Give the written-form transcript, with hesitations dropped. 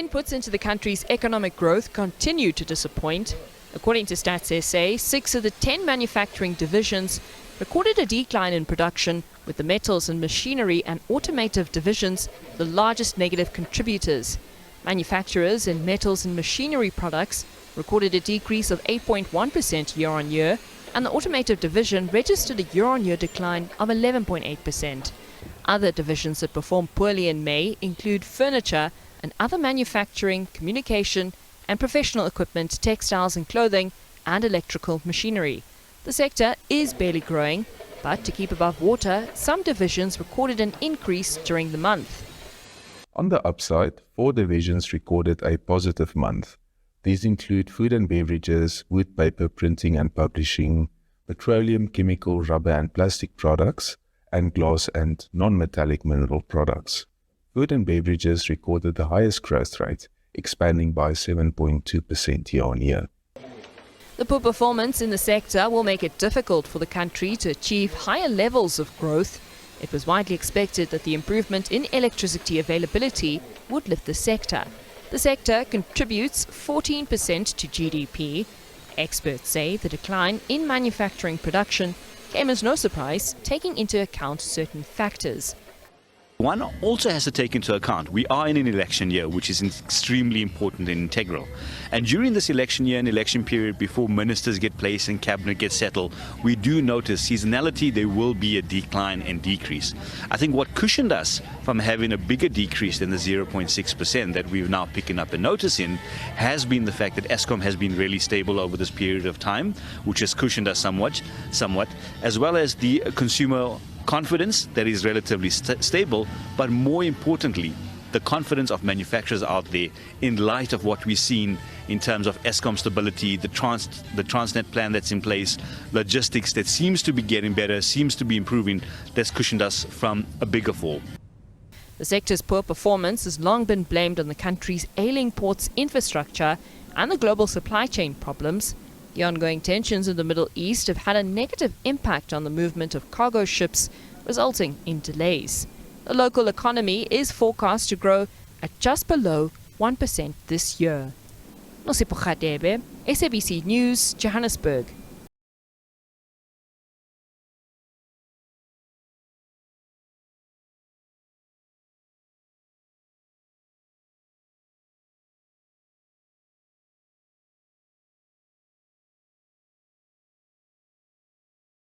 Inputs into the country's economic growth continue to disappoint. According to Stats SA, 6 of the 10 manufacturing divisions recorded a decline in production, with the metals and machinery and automotive divisions the largest negative contributors. Manufacturers in metals and machinery products recorded a decrease of 8.1% year-on-year, and the automotive division registered a year-on-year decline of 11.8%. Other divisions that performed poorly in May include furniture and other manufacturing, communication and professional equipment, textiles and clothing, and electrical machinery. The sector is barely growing, but to keep above water, some divisions recorded an increase during the month. On the upside, 4 divisions recorded a positive month. These include food and beverages, wood, paper, printing and publishing, petroleum, chemical, rubber and plastic products, and glass and non-metallic mineral products. Food and beverages recorded the highest growth rate, expanding by 7.2% year-on-year. The poor performance in the sector will make it difficult for the country to achieve higher levels of growth. It was widely expected that the improvement in electricity availability would lift the sector. The sector contributes 14% to GDP. Experts say the decline in manufacturing production came as no surprise, taking into account certain factors. One also has to take into account we are in an election year, which is extremely important and integral. And during this election year and election period, before ministers get placed and cabinet gets settled, we do notice seasonality, there will be a decline and decrease. I think what cushioned us from having a bigger decrease than the 0.6% that we're now picking up a notice in has been the fact that Eskom has been really stable over this period of time, which has cushioned us somewhat, as well as the consumer confidence that is relatively stable, but more importantly, the confidence of manufacturers out there in light of what we've seen in terms of Eskom stability, the Transnet plan that's in place, logistics that seems to be getting better, seems to be improving, that's cushioned us from a bigger fall. The sector's poor performance has long been blamed on the country's ailing ports infrastructure and the global supply chain problems. The ongoing tensions in the Middle East have had a negative impact on the movement of cargo ships, resulting in delays. The local economy is forecast to grow at just below 1% this year. Nosipho Khatebe, SABC News, Johannesburg.